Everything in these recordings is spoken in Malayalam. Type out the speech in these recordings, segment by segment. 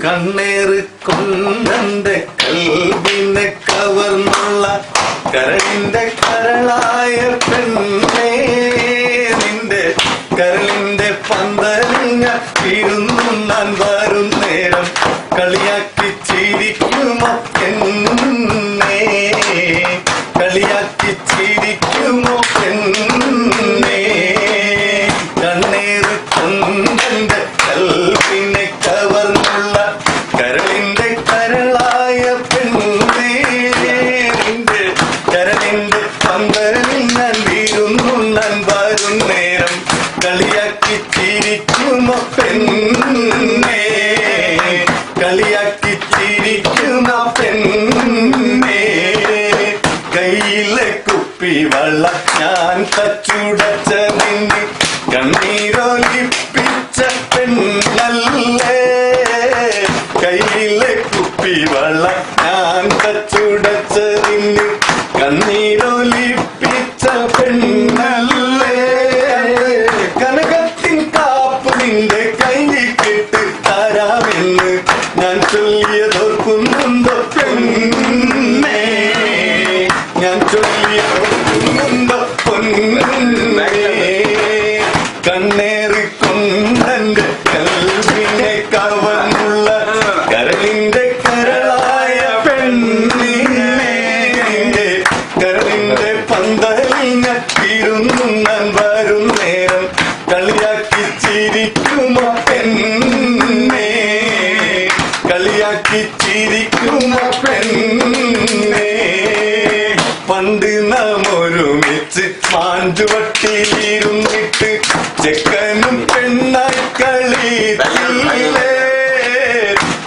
കണ്ണേറ് കൊണ്ടെന്റെ കൽവിനെ കവർന്നുള്ള കരളിന്റെ കരളായ പെണ്ണേ, നിന്റെ കരളിന്റെ പന്തലിഞ്ഞ വീഴുന്നുണ്ണാൻ വരും നേരം കളിയാക്കി ചിരിക്കുമോ എന്നെ, കളിയാക്കി ചിരിക്കുമോ എന്നെ. കണ്ണേറ് കൊണ്ടെന്റെ കൽവിനെ കവർന്നുള്ള കരളിന്റെ കരളായ പെണ്ണേ, നിന്റെ കരളിന്റെ പന്തലിൽ ഞാൻ വീഴുന്നുണ്ണാൻ വരും നേരം കളിയാക്കി ചിരിക്കുമോ പെണ്ണേ, കളിയാക്കി ചിരിക്കുമോ പെണ്ണേ. കയ്യിലെ കുപ്പി വെള്ള ഞാൻ തച്ചുടച്ച നിന്നെ കണ്ണീരൊലിപ്പിച്ച പെണ്ണല്ലേ, കയ്യിലെ കുപ്പി വെള്ള ഞാൻ തച്ചുടച്ച നിന്നെ കണ്ണീരൊലിപ്പിച്ച പെണ്ണല്ലേ. കനകത്തിൻ കാപ്പ് നിന്റെ കൈകിട്ട് തരാമെന്ന് ഞാൻ ചൊല്ലിയതോർക്കുന്നുണ്ടോ പെണ്ണേ, ഞാൻ ചൊല്ലിയതോർക്കുന്നുണ്ടോ പൊന്നേ. കണ്ണേറി കൊണ്ടെന്റെ കൽവിനെ കവർന്നുള്ള കരളിന്റെ കരളായ പെണ്ണേ, നിന്റെ കരളിന്റെ പന്തലിഞ്ഞ ഇരുന്നുണ്ണാൻ വരും നേരം കളിയാക്കി ചിരിക്കുമോ പെണ്ണേ, കളിയാക്കി ചിരിക്കുമോ പെണ്ണേ. പണ്ട് നാം ഒരുമിച്ച് മാഞ്ചുവട്ടിയിരുന്നിട്ട് ചെക്കനും പെണ്ണായി കളിച്ചില്ലേ,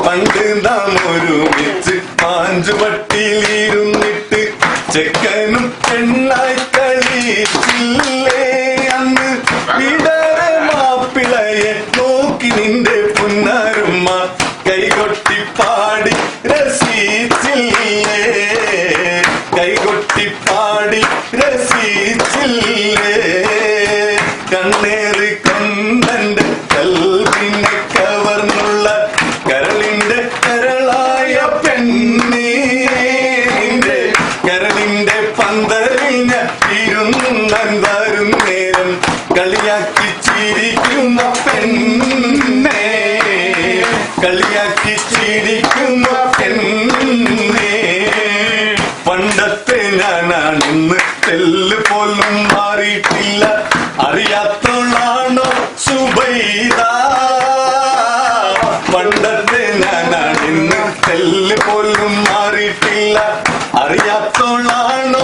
പണ്ട് നാം ഒരുമിച്ച് മാഞ്ചുവട്ടിയിരുന്നിട്ട് ചെക്കനും പെണ്ണായി കളിച്ചില്ലേ. അന്ന് വിടരെ മാപ്പിളയെ നോക്കി നിന്റെ പുന്നാരുമ്മ കൈകൊട്ടി പാടി രസിച്ചില്ലേ, കൈകൊട്ടി പാടി രസിച്ചില്ലേ. കണ്ണേറി കൊണ്ടെന്റെ കൽവിനെ കവർന്നുള്ള കരളിന്റെ കരളായ പെണ്ണേ, നിന്റെ കരളിന്റെ പന്തലിഞ്ഞ ഇരുന്നുണ്ണാൻ വരും നേരം കളിയാക്കി ചിരിക്കുമോ പെണ്ണേ, കളിയാക്കി ചിരിക്കുമോ പെണ്ണേ. പണ്ടത്തെ ഞാനാണിന്ന് തെല്ല് പോലും മാറിയിട്ടില്ല, അറിയാത്തോളാണോ സുബൈദ. പണ്ടത്തെ ഞാനാണിന്ന് തെല്ല് പോലും മാറിയിട്ടില്ല, അറിയാത്തോളാണോ